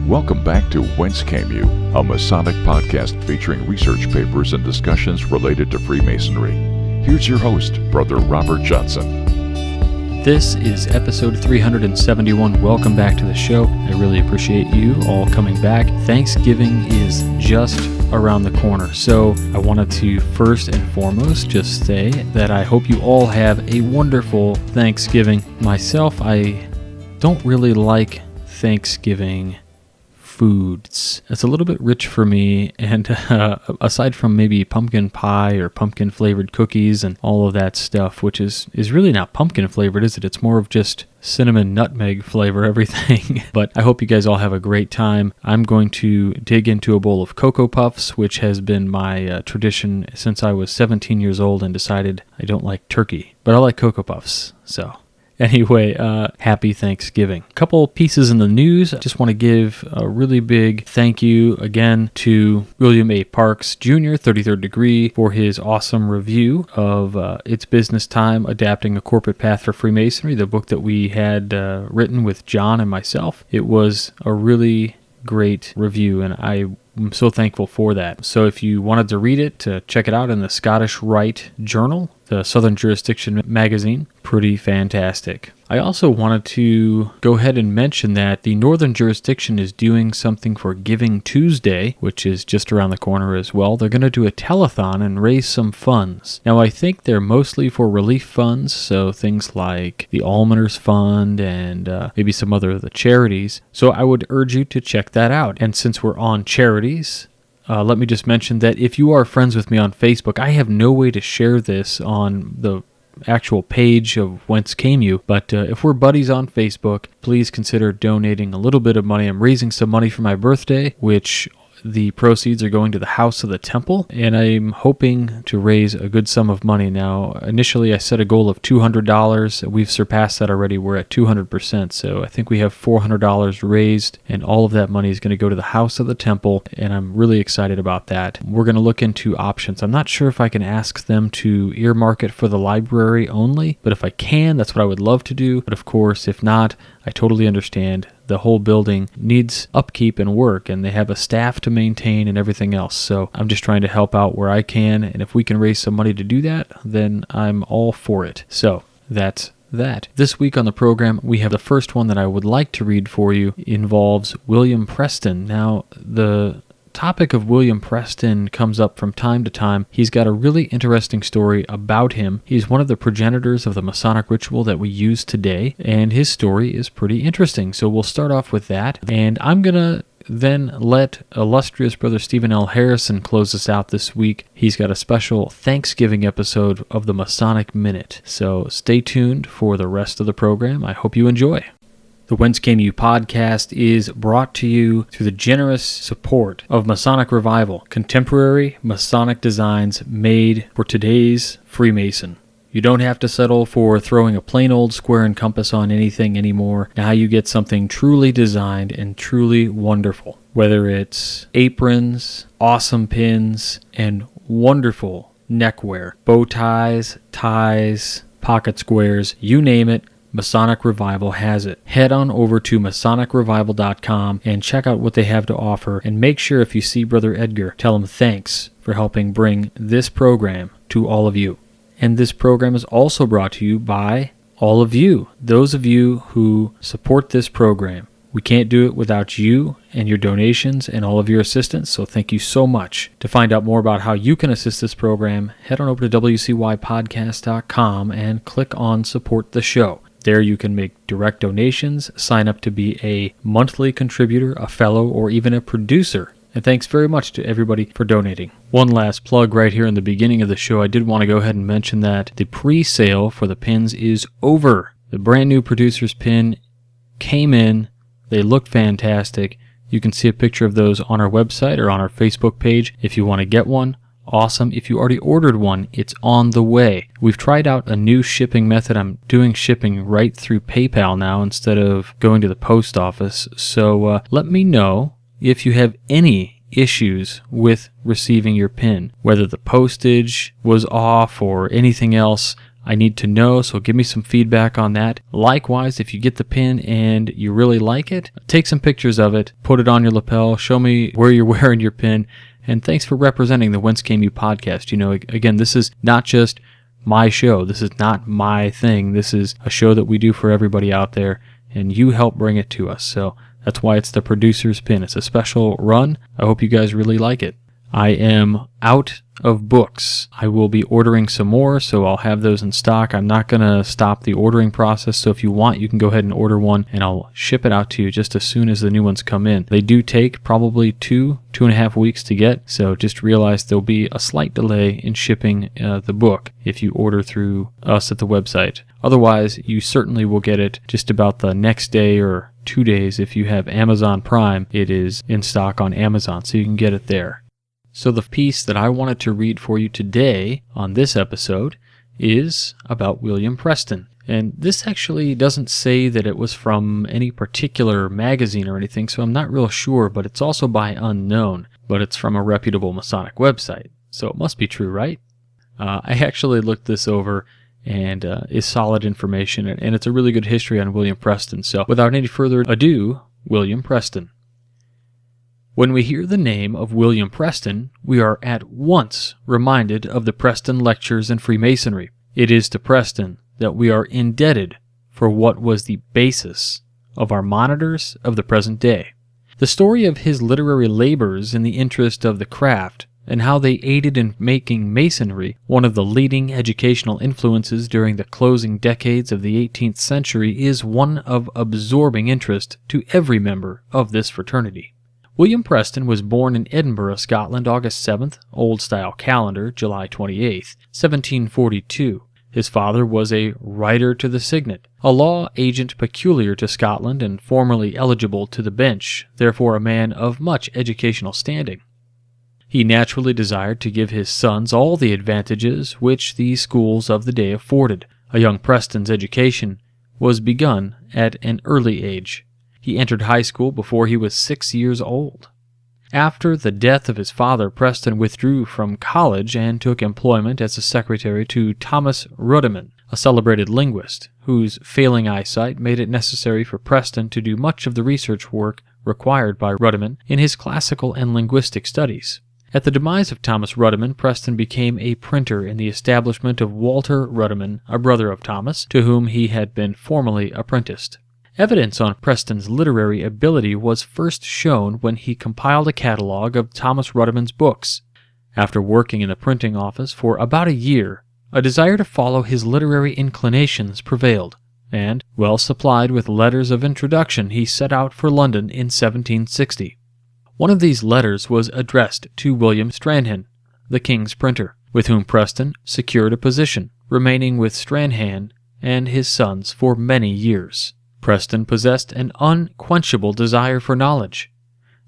Welcome back to Whence Came You, a Masonic podcast featuring research papers and discussions related to Freemasonry. Here's your host, Brother Robert Johnson. This is episode 371. Welcome back to the show. I really appreciate you all coming back. Thanksgiving is just around the corner, so I wanted to first and foremost just say that I hope you all have a wonderful Thanksgiving. Myself, I don't really like Thanksgiving foods. It's a little bit rich for me, and aside from maybe pumpkin pie or pumpkin flavored cookies and all of that stuff, which is really not pumpkin flavored, is it? It's more of just cinnamon nutmeg flavor, everything. But I hope you guys all have a great time. I'm going to dig into a bowl of Cocoa Puffs, which has been my tradition since I was 17 years old and decided I don't like turkey, but I like Cocoa Puffs. So anyway, happy Thanksgiving. A couple pieces in the news. I just want to give a really big thank you again to William A. Parks Jr., 33rd Degree, for his awesome review of It's Business Time, Adapting a Corporate Path for Freemasonry, the book that we had written with John and myself. It was a really great review, and I'm so thankful for that. So if you wanted to read it, check it out in the Scottish Rite Journal, the Southern Jurisdiction magazine. Pretty fantastic. I also wanted to go ahead and mention that the Northern Jurisdiction is doing something for Giving Tuesday, which is just around the corner as well. They're going to do a telethon and raise some funds. Now, I think they're mostly for relief funds, so things like the Almoners Fund and maybe some other of the charities. So I would urge you to check that out. And since we're on charities, let me just mention that if you are friends with me on Facebook, I have no way to share this on the actual page of Whence Came You, but if we're buddies on Facebook, please consider donating a little bit of money. I'm raising some money for my birthday, which the proceeds are going to the House of the Temple, and I'm hoping to raise a good sum of money. Now, initially I set a goal of $200. We've surpassed that already. We're at 200%, so I think we have $400 raised, and all of that money is going to go to the House of the Temple, and I'm really excited about that. We're going to look into options. I'm not sure if I can ask them to earmark it for the library only, but if I can, that's what I would love to do. But of course, if not, I totally understand. The whole building needs upkeep and work, and they have a staff to maintain and everything else. So I'm just trying to help out where I can, and if we can raise some money to do that, then I'm all for it. So that's that. This week on the program, we have the first one that I would like to read for you. It involves William Preston. Now, the topic of William Preston comes up from time to time. He's got a really interesting story about him. He's one of the progenitors of the Masonic Ritual that we use today, and his story is pretty interesting. So we'll start off with that, and I'm going to then let Illustrious Brother Stephen L. Harrison close us out this week. He's got a special Thanksgiving episode of the Masonic Minute. So stay tuned for the rest of the program. I hope you enjoy. The Whence Came You podcast is brought to you through the generous support of Masonic Revival, contemporary Masonic designs made for today's Freemason. You don't have to settle for throwing a plain old square and compass on anything anymore. Now you get something truly designed and truly wonderful. Whether it's aprons, awesome pins, and wonderful neckwear, bow ties, ties, pocket squares, you name it, Masonic Revival has it. Head on over to MasonicRevival.com and check out what they have to offer, and make sure if you see Brother Edgar, tell him thanks for helping bring this program to all of you. And this program is also brought to you by all of you, those of you who support this program. We can't do it without you and your donations and all of your assistance, so thank you so much. To find out more about how you can assist this program, head on over to wcypodcast.com and click on Support the Show. There you can make direct donations, sign up to be a monthly contributor, a fellow, or even a producer. And thanks very much to everybody for donating. One last plug right here in the beginning of the show. I did want to go ahead and mention that the pre-sale for the pins is over. The brand new producer's pin came in. They look fantastic. You can see a picture of those on our website or on our Facebook page if you want to get one. Awesome. If you already ordered one, it's on the way. We've tried out a new shipping method. I'm doing shipping right through PayPal now instead of going to the post office. So let me know if you have any issues with receiving your pin, whether the postage was off or anything else. I need to know, so give me some feedback on that. Likewise, if you get the pin and you really like it, take some pictures of it, put it on your lapel, show me where you're wearing your pin, and thanks for representing the Whence Came You podcast. Again, this is not just my show. This is not my thing. This is a show that we do for everybody out there, and you help bring it to us. So that's why it's the producer's pin. It's a special run. I hope you guys really like it. I am out of books. I will be ordering some more, so I'll have those in stock. I'm not going to stop the ordering process, so if you want, you can go ahead and order one, and I'll ship it out to you just as soon as the new ones come in. They do take probably 2.5 weeks to get, so just realize there'll be a slight delay in shipping the book if you order through us at the website. Otherwise, you certainly will get it just about the next day or 2 days. If you have Amazon Prime, it is in stock on Amazon, so you can get it there. So the piece that I wanted to read for you today on this episode is about William Preston. And this actually doesn't say that it was from any particular magazine or anything, so I'm not real sure, but it's also by unknown, but it's from a reputable Masonic website. So it must be true, right? I actually looked this over, and is solid information, and it's a really good history on William Preston. So without any further ado, William Preston. When we hear the name of William Preston, we are at once reminded of the Preston Lectures and Freemasonry. It is to Preston that we are indebted for what was the basis of our monitors of the present day. The story of his literary labors in the interest of the craft, and how they aided in making Masonry one of the leading educational influences during the closing decades of the 18th century, is one of absorbing interest to every member of this fraternity. William Preston was born in Edinburgh, Scotland, August 7th, Old Style Calendar, July 28th, 1742. His father was a Writer to the Signet, a law agent peculiar to Scotland and formerly eligible to the bench, therefore a man of much educational standing. He naturally desired to give his sons all the advantages which the schools of the day afforded. A young Preston's education was begun at an early age. He entered high school before he was 6 years old. After the death of his father, Preston withdrew from college and took employment as a secretary to Thomas Rudiman, a celebrated linguist, whose failing eyesight made it necessary for Preston to do much of the research work required by Rudiman in his classical and linguistic studies. At the demise of Thomas Rudiman, Preston became a printer in the establishment of Walter Rudiman, a brother of Thomas, to whom he had been formerly apprenticed. Evidence on Preston's literary ability was first shown when he compiled a catalogue of Thomas Rudiman's books. After working in the printing office for about a year, a desire to follow his literary inclinations prevailed, and, well supplied with letters of introduction, he set out for London in 1760. One of these letters was addressed to William Stranhan, the King's printer, with whom Preston secured a position, remaining with Stranhan and his sons for many years. Preston possessed an unquenchable desire for knowledge.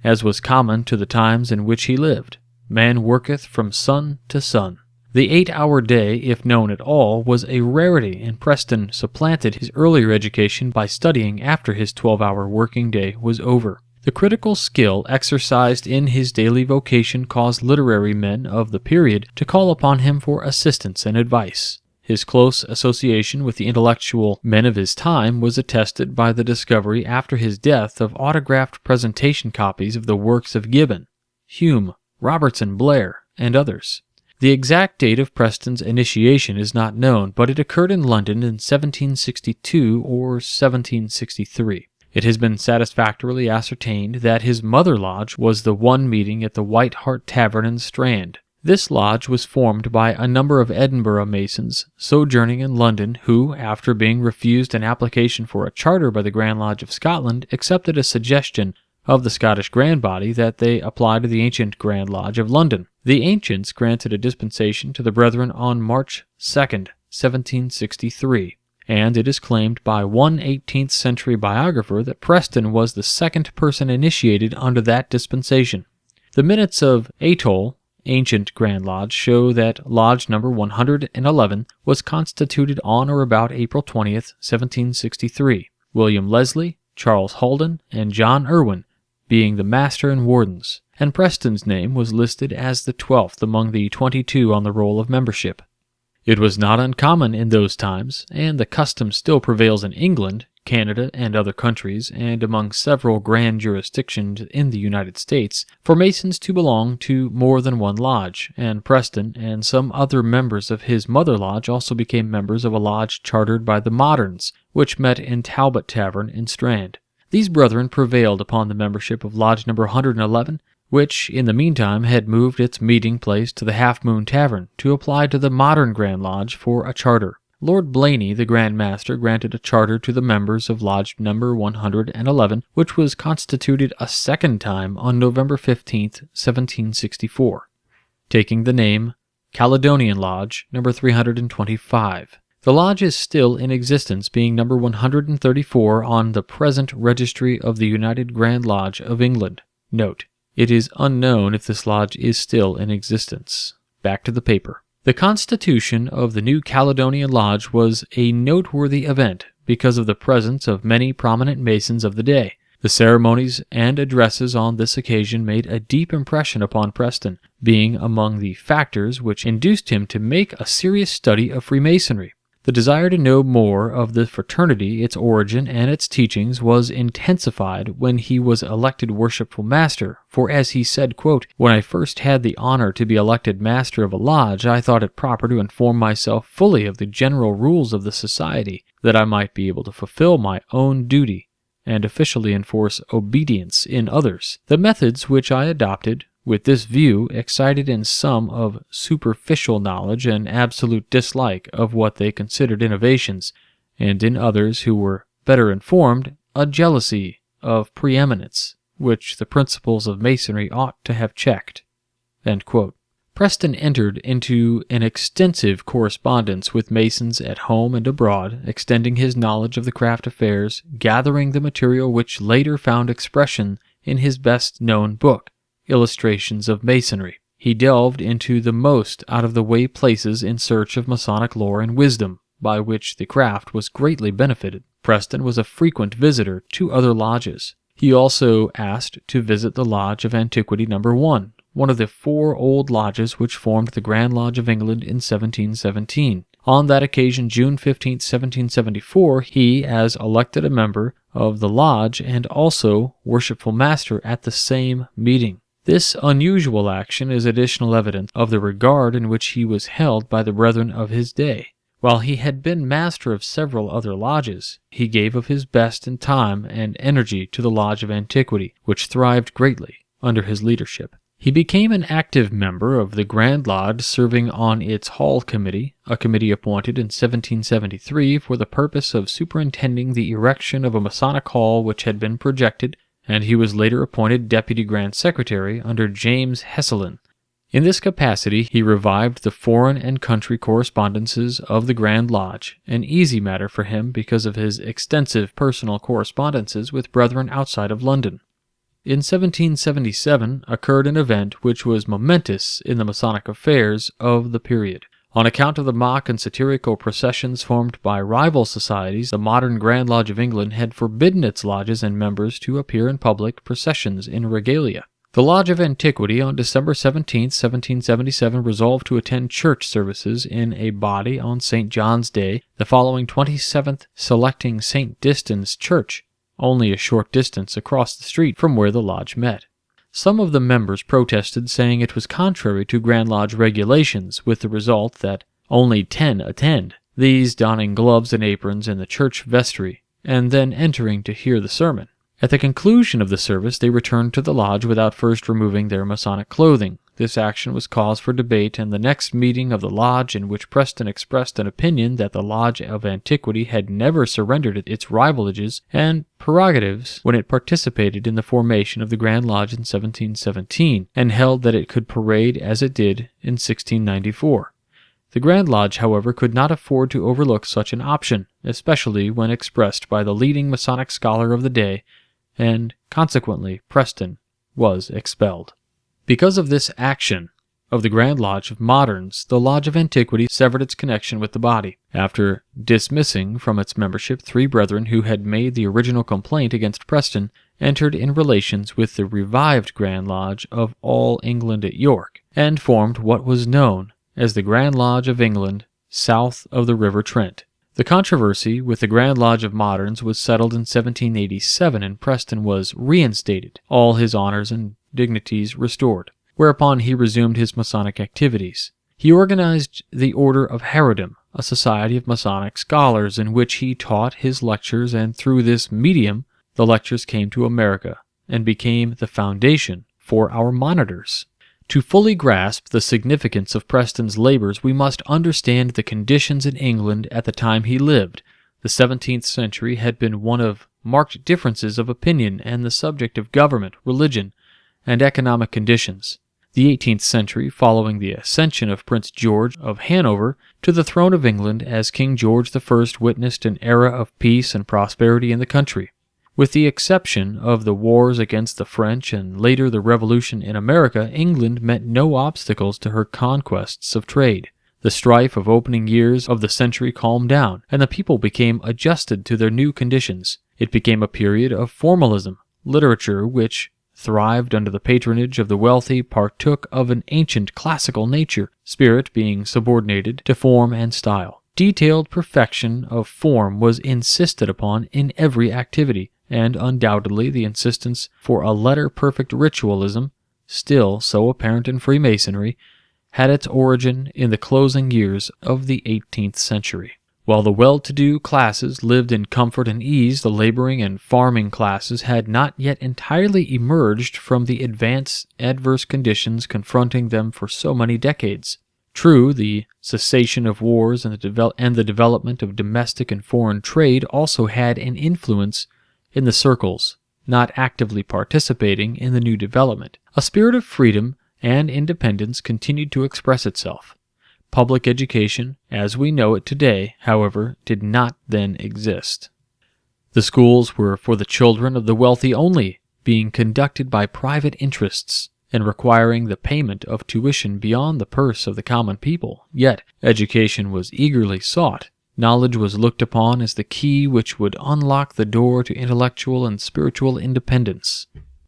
As was common to the times in which he lived, man worketh from sun to sun. The 8-hour day, if known at all, was a rarity, and Preston supplanted his earlier education by studying after his 12-hour working day was over. The critical skill exercised in his daily vocation caused literary men of the period to call upon him for assistance and advice. His close association with the intellectual men of his time was attested by the discovery after his death of autographed presentation copies of the works of Gibbon, Hume, Robertson Blair, and others. The exact date of Preston's initiation is not known, but it occurred in London in 1762 or 1763. It has been satisfactorily ascertained that his mother lodge was the one meeting at the White Hart Tavern in Strand. This lodge was formed by a number of Edinburgh Masons sojourning in London who, after being refused an application for a charter by the Grand Lodge of Scotland, accepted a suggestion of the Scottish Grand Body that they apply to the ancient Grand Lodge of London. The ancients granted a dispensation to the brethren on March 2nd, 1763, and it is claimed by one 18th century biographer that Preston was the second person initiated under that dispensation. The minutes of Atholl, Ancient Grand Lodge, show that Lodge number 111 was constituted on or about April 20th, 1763, William Leslie, Charles Halden, and John Irwin being the master and wardens, and Preston's name was listed as the 12th among the 22 on the roll of membership. It was not uncommon in those times, and the custom still prevails in England, Canada, and other countries, and among several grand jurisdictions in the United States, for Masons to belong to more than one lodge, and Preston and some other members of his mother lodge also became members of a lodge chartered by the Moderns, which met in Talbot Tavern in Strand. These brethren prevailed upon the membership of Lodge number 111, which, in the meantime, had moved its meeting place to the Half Moon Tavern, to apply to the modern Grand Lodge for a charter. Lord Blaney, the Grand Master, granted a charter to the members of Lodge number 111, which was constituted a second time on November 15, 1764, taking the name Caledonian Lodge number 325. The lodge is still in existence, being number 134 on the present registry of the United Grand Lodge of England. Note: it is unknown if this lodge is still in existence. Back to the paper. The constitution of the new Caledonian Lodge was a noteworthy event because of the presence of many prominent Masons of the day. The ceremonies and addresses on this occasion made a deep impression upon Preston, being among the factors which induced him to make a serious study of Freemasonry. The desire to know more of the fraternity, its origin, and its teachings was intensified when he was elected Worshipful Master, for as he said, quote, "When I first had the honor to be elected Master of a Lodge, I thought it proper to inform myself fully of the general rules of the society, that I might be able to fulfill my own duty and officially enforce obedience in others. The methods which I adopted with this view excited in some of superficial knowledge an absolute dislike of what they considered innovations, and in others who were better informed, a jealousy of preeminence, which the principles of Masonry ought to have checked." End quote. Preston entered into an extensive correspondence with Masons at home and abroad, extending his knowledge of the craft affairs, gathering the material which later found expression in his best-known book, Illustrations of Masonry. He delved into the most out-of-the-way places in search of Masonic lore and wisdom, by which the craft was greatly benefited. Preston was a frequent visitor to other lodges. He also asked to visit the Lodge of Antiquity No. 1, one of the 4 old lodges which formed the Grand Lodge of England in 1717. On that occasion, June 15, 1774, he, as elected a member of the lodge and also Worshipful Master at the same meeting. This unusual action is additional evidence of the regard in which he was held by the brethren of his day. While he had been master of several other lodges, he gave of his best in time and energy to the Lodge of Antiquity, which thrived greatly under his leadership. He became an active member of the Grand Lodge, serving on its Hall Committee, a committee appointed in 1773 for the purpose of superintending the erection of a Masonic Hall which had been projected, and he was later appointed Deputy Grand Secretary under James Heselin. In this capacity, he revived the foreign and country correspondences of the Grand Lodge, an easy matter for him because of his extensive personal correspondences with brethren outside of London. In 1777 occurred an event which was momentous in the Masonic affairs of the period. On account of the mock and satirical processions formed by rival societies, the modern Grand Lodge of England had forbidden its lodges and members to appear in public processions in regalia. The Lodge of Antiquity on December 17, 1777 resolved to attend church services in a body on St. John's Day, the following 27th, selecting St. Distin's Church, only a short distance across the street from where the lodge met. Some of the members protested, saying it was contrary to Grand Lodge regulations, with the result that only 10 attend, these donning gloves and aprons in the church vestry, and then entering to hear the sermon. At the conclusion of the service, they returned to the lodge without first removing their Masonic clothing. This action was cause for debate, and the next meeting of the lodge, in which Preston expressed an opinion that the Lodge of Antiquity had never surrendered its rivalages and prerogatives when it participated in the formation of the Grand Lodge in 1717, and held that it could parade as it did in 1694. The Grand Lodge, however, could not afford to overlook such an option, especially when expressed by the leading Masonic scholar of the day, and consequently Preston was expelled. Because of this action of the Grand Lodge of Moderns, the Lodge of Antiquity severed its connection with the body. After dismissing from its membership 3 brethren who had made the original complaint against Preston, entered in relations with the revived Grand Lodge of All England at York, and formed what was known as the Grand Lodge of England south of the River Trent. The controversy with the Grand Lodge of Moderns was settled in 1787, and Preston was reinstated, all his honors and dignities restored, whereupon he resumed his Masonic activities. He organized the Order of Harrodom, a society of Masonic scholars in which he taught his lectures, and through this medium the lectures came to America and became the foundation for our monitors. To fully grasp the significance of Preston's labors, we must understand the conditions in England at the time he lived. The 17th century had been one of marked differences of opinion and the subject of government, religion, and economic conditions. The 18th century, following the ascension of Prince George of Hanover to the throne of England as King George I, witnessed an era of peace and prosperity in the country. With the exception of the wars against the French and later the Revolution in America, England met no obstacles to her conquests of trade. The strife of opening years of the century calmed down, and the people became adjusted to their new conditions. It became a period of formalism. Literature, which thrived under the patronage of the wealthy, partook of an ancient classical nature, spirit being subordinated to form and style. Detailed perfection of form was insisted upon in every activity, and undoubtedly the insistence for a letter-perfect ritualism, still so apparent in Freemasonry, had its origin in the closing years of the 18th century. While the well-to-do classes lived in comfort and ease, the laboring and farming classes had not yet entirely emerged from the adverse conditions confronting them for so many decades. True, the cessation of wars and the development of domestic and foreign trade also had an influence in the circles not actively participating in the new development. A spirit of freedom and independence continued to express itself. Public education, as we know it today, however, did not then exist. The schools were for the children of the wealthy only, being conducted by private interests and requiring the payment of tuition beyond the purse of the common people. Yet, education was eagerly sought. Knowledge was looked upon as the key which would unlock the door to intellectual and spiritual independence.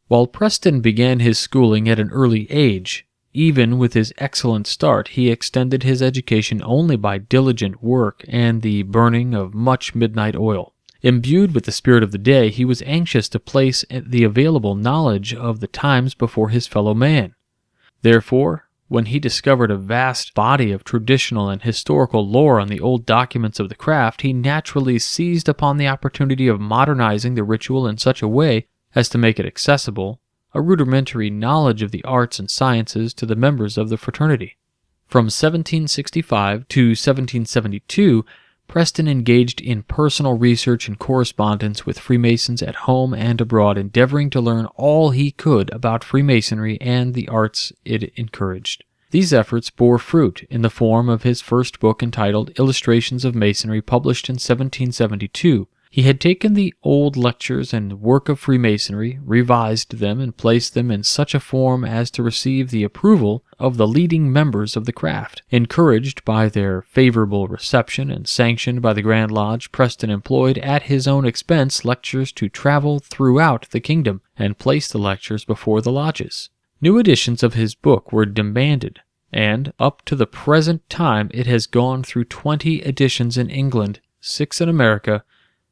While Preston began his schooling at an early age, even with his excellent start, he extended his education only by diligent work and the burning of much midnight oil. Imbued with the spirit of the day, he was anxious to place the available knowledge of the times before his fellow man. Therefore, when he discovered a vast body of traditional and historical lore on the old documents of the craft, he naturally seized upon the opportunity of modernizing the ritual in such a way as to make it accessible, a rudimentary knowledge of the arts and sciences to the members of the fraternity. From 1765 to 1772, Preston engaged in personal research and correspondence with Freemasons at home and abroad, endeavoring to learn all he could about Freemasonry and the arts it encouraged. These efforts bore fruit in the form of his first book entitled Illustrations of Masonry, published in 1772. He had taken the old lectures and work of Freemasonry, revised them, and placed them in such a form as to receive the approval of the leading members of the craft. Encouraged by their favorable reception and sanctioned by the Grand Lodge, Preston employed at his own expense lectures to travel throughout the kingdom and place the lectures before the lodges. New editions of his book were demanded, and up to the present time it has gone through 20 editions in England, 6 in America,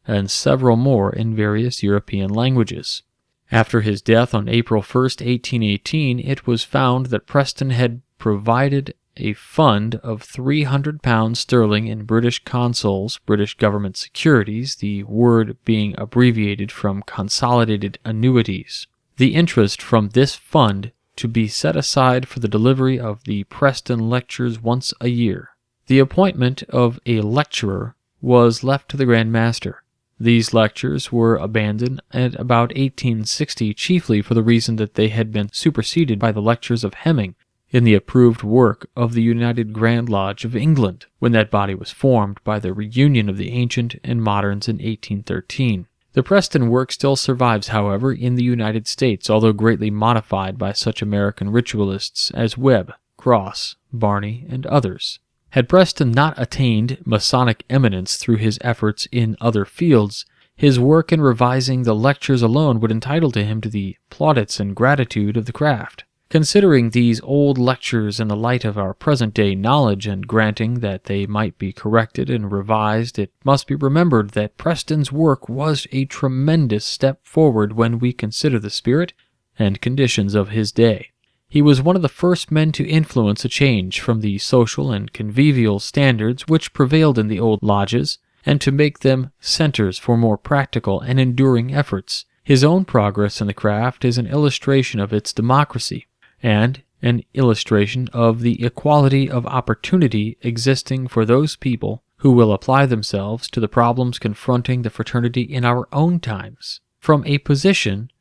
and several more in various European languages. After his death on April 1, 1818, it was found that Preston had provided a fund of £300 sterling in British consols, British government securities, the word being abbreviated from consolidated annuities. The interest from this fund to be set aside for the delivery of the Preston lectures once a year. The appointment of a lecturer was left to the Grand Master. These lectures were abandoned at about 1860, chiefly for the reason that they had been superseded by the lectures of Hemming in the approved work of the United Grand Lodge of England, when that body was formed by the reunion of the ancient and moderns in 1813. The Preston work still survives, however, in the United States, although greatly modified by such American ritualists as Webb, Cross, Barney, and others. Had Preston not attained Masonic eminence through his efforts in other fields, his work in revising the lectures alone would entitle to him to the plaudits and gratitude of the craft. Considering these old lectures in the light of our present-day knowledge and granting that they might be corrected and revised, it must be remembered that Preston's work was a tremendous step forward when we consider the spirit and conditions of his day. He was one of the first men to influence a change from the social and convivial standards which prevailed in the old lodges, and to make them centers for more practical and enduring efforts. His own progress in the craft is an illustration of its democracy, and an illustration of the equality of opportunity existing for those people who will apply themselves to the problems confronting the fraternity in our own times. From a position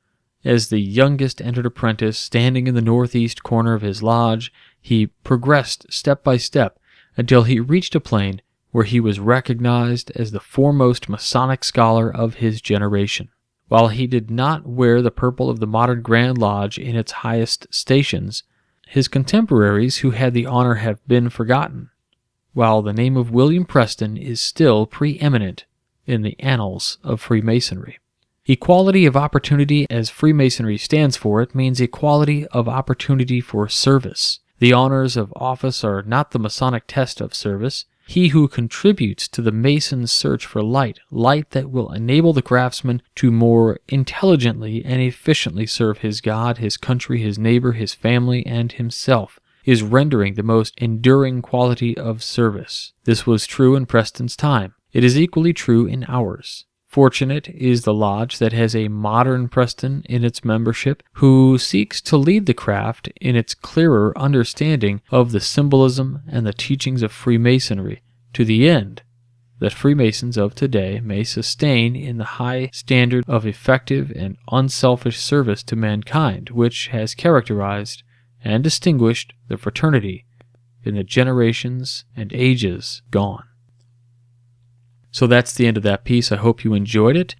as the youngest entered apprentice standing in the northeast corner of his lodge, he progressed step by step until he reached a plane where he was recognized as the foremost Masonic scholar of his generation. While he did not wear the purple of the modern Grand Lodge in its highest stations, his contemporaries who had the honor have been forgotten, while the name of William Preston is still preeminent in the annals of Freemasonry. Equality of opportunity, as Freemasonry stands for it, means equality of opportunity for service. The honors of office are not the Masonic test of service. He who contributes to the Mason's search for light that will enable the craftsman to more intelligently and efficiently serve his God, his country, his neighbor, his family, and himself, is rendering the most enduring quality of service. This was true in Preston's time. It is equally true in ours. Fortunate is the lodge that has a modern Preston in its membership who seeks to lead the craft in its clearer understanding of the symbolism and the teachings of Freemasonry, to the end that Freemasons of today may sustain in the high standard of effective and unselfish service to mankind which has characterized and distinguished the fraternity in the generations and ages gone. So that's the end of that piece. I hope you enjoyed it.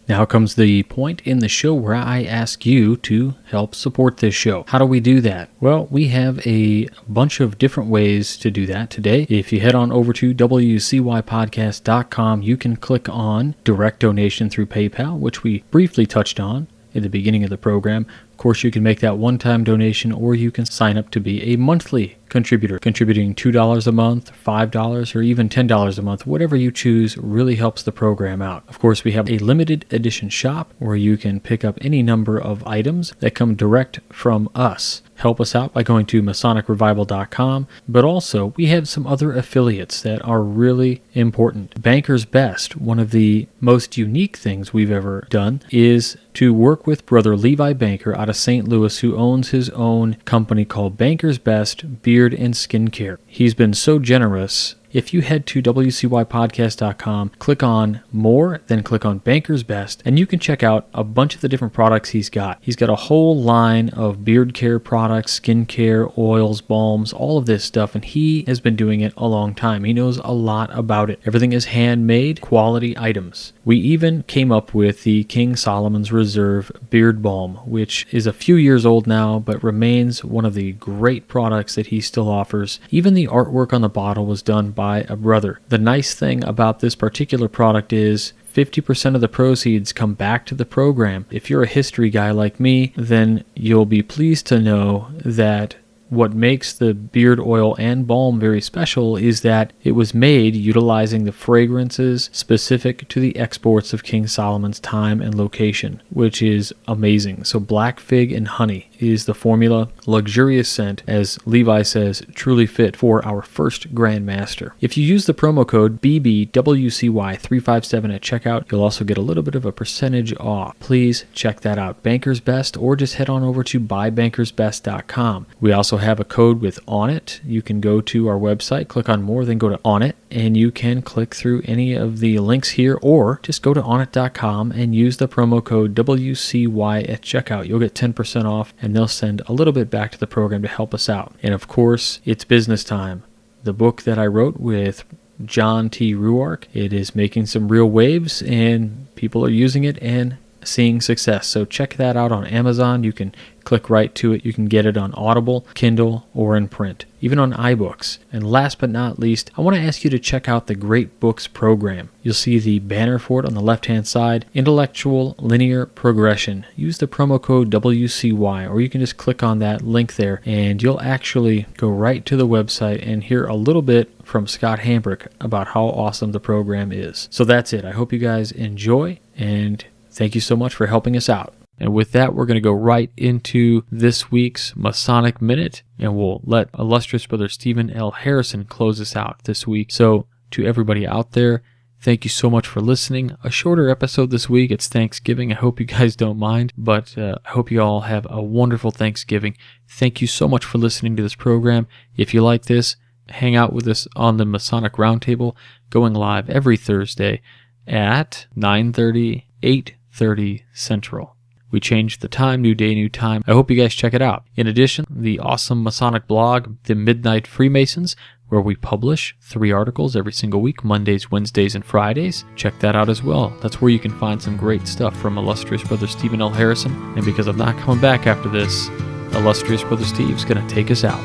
Now comes the point in the show where I ask you to help support this show. How do we do that? Well, we have a bunch of different ways to do that today. If you head on over to wcypodcast.com, you can click on direct donation through PayPal, which we briefly touched on in the beginning of the program. Of course, you can make that one-time donation, or you can sign up to be a monthly contributor. Contributing $2 a month, $5, or even $10 a month, whatever you choose really helps the program out. Of course, we have a limited edition shop where you can pick up any number of items that come direct from us. Help us out by going to MasonicRevival.com, but also we have some other affiliates that are really important. Banker's Best, one of the most unique things we've ever done, is to work with Brother Levi Banker out of St. Louis, who owns his own company called Banker's Best Beard and Skincare. He's been so generous. If you head to wcypodcast.com, click on More, then click on Banker's Best, and you can check out a bunch of the different products he's got. He's got a whole line of beard care products, skin care, oils, balms, all of this stuff, and he has been doing it a long time. He knows a lot about it. Everything is handmade, quality items. We even came up with the King Solomon's Reserve Beard Balm, which is a few years old now, but remains one of the great products that he still offers. Even the artwork on the bottle was done by a brother. The nice thing about this particular product is 50% of the proceeds come back to the program. If you're a history guy like me, then you'll be pleased to know that what makes the beard oil and balm very special is that it was made utilizing the fragrances specific to the exports of King Solomon's time and location, which is amazing. So black fig and honey is the formula. Luxurious scent, as Levi says, truly fit for our first Grand Master. If you use the promo code BBWCY357 at checkout, you'll also get a little bit of a percentage off. Please check that out. Banker's Best, or just head on over to buybankersbest.com. We also have a code with On It. You can go to our website, click on More, then go to On It, and you can click through any of the links here, or just go to onit.com and use the promo code WCY at checkout. You'll get 10% off, and they'll send a little bit back to the program to help us out. And of course, it's business time. The book that I wrote with John T. Ruark, it is making some real waves, and people are using it and seeing success. So check that out on Amazon. You can click right to it. You can get it on Audible, Kindle, or in print, even on iBooks. And last but not least, I want to ask you to check out the Great Books program. You'll see the banner for it on the left-hand side, Intellectual Linear Progression. Use the promo code WCY, or you can just click on that link there, and you'll actually go right to the website and hear a little bit from Scott Hambrick about how awesome the program is. So that's it. I hope you guys enjoy, and thank you so much for helping us out. And with that, we're going to go right into this week's Masonic Minute, and we'll let Illustrious Brother Stephen L. Harrison close us out this week. So to everybody out there, thank you so much for listening. A shorter episode this week. It's Thanksgiving. I hope you guys don't mind, but I hope you all have a wonderful Thanksgiving. Thank you so much for listening to this program. If you like this, hang out with us on the Masonic Roundtable, going live every Thursday at 9:30, 8:30 Central. We changed the time, new day, new time. I hope you guys check it out. In addition, the awesome Masonic blog, The Midnight Freemasons, where we publish 3 articles every single week, Mondays, Wednesdays, and Fridays. Check that out as well. That's where you can find some great stuff from Illustrious Brother Stephen L. Harrison. And because I'm not coming back after this, Illustrious Brother Steve's going to take us out.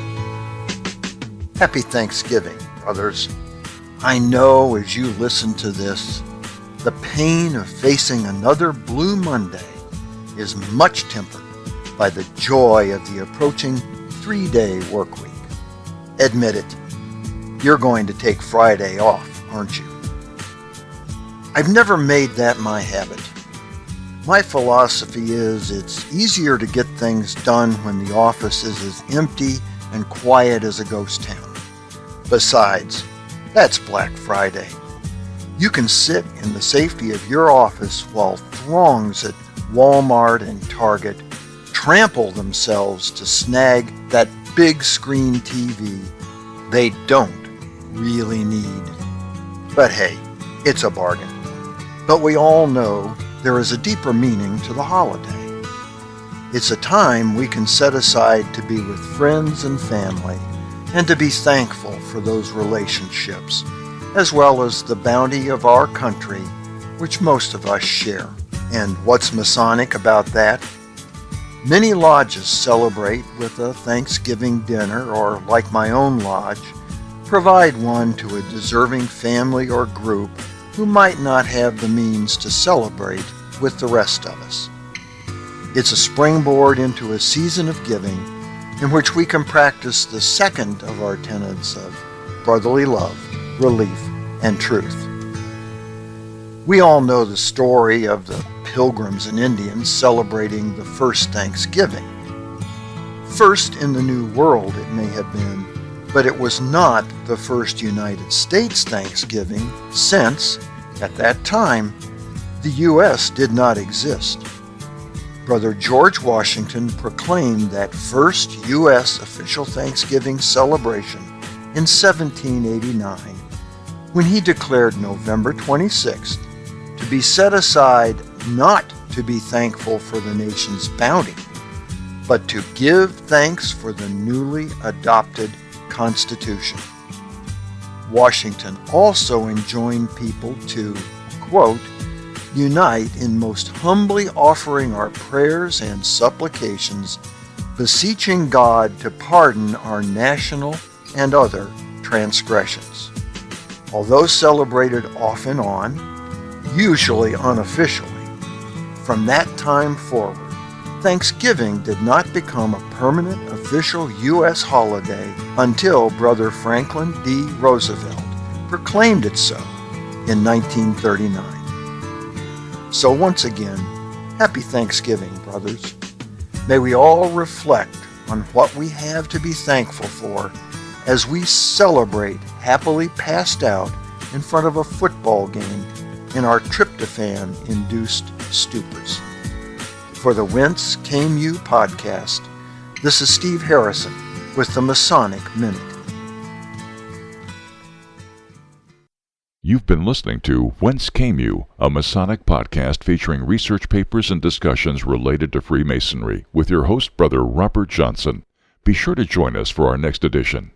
Happy Thanksgiving, brothers. I know as you listen to this, the pain of facing another Blue Monday is much tempered by the joy of the approaching 3-day work week. Admit it, you're going to take Friday off, aren't you? I've never made that my habit. My philosophy is it's easier to get things done when the office is as empty and quiet as a ghost town. Besides, that's Black Friday. You can sit in the safety of your office while throngs at Walmart and Target trample themselves to snag that big screen TV they don't really need. But hey, it's a bargain. But we all know there is a deeper meaning to the holiday. It's a time we can set aside to be with friends and family and to be thankful for those relationships, as well as the bounty of our country, which most of us share. And what's Masonic about that? Many lodges celebrate with a Thanksgiving dinner, or like my own lodge, provide one to a deserving family or group who might not have the means to celebrate with the rest of us. It's a springboard into a season of giving in which we can practice the second of our tenets of brotherly love, relief, and truth. We all know the story of the Pilgrims and Indians celebrating the first Thanksgiving. First in the New World it may have been, but it was not the first United States Thanksgiving since, at that time, the U.S. did not exist. Brother George Washington proclaimed that first U.S. official Thanksgiving celebration in 1789 when he declared November 26th to be set aside not to be thankful for the nation's bounty, but to give thanks for the newly adopted Constitution. Washington also enjoined people to, quote, unite in most humbly offering our prayers and supplications, beseeching God to pardon our national and other transgressions. Although celebrated off and on, usually unofficially, from that time forward, Thanksgiving did not become a permanent official U.S. holiday until Brother Franklin D. Roosevelt proclaimed it so in 1939. So once again, happy Thanksgiving, brothers. May we all reflect on what we have to be thankful for as we celebrate happily passed out in front of a football game in our tryptophan-induced stupors. For the Whence Came You podcast, this is Steve Harrison with the Masonic Minute. You've been listening to Whence Came You, a Masonic podcast featuring research papers and discussions related to Freemasonry with your host, Brother Robert Johnson. Be sure to join us for our next edition.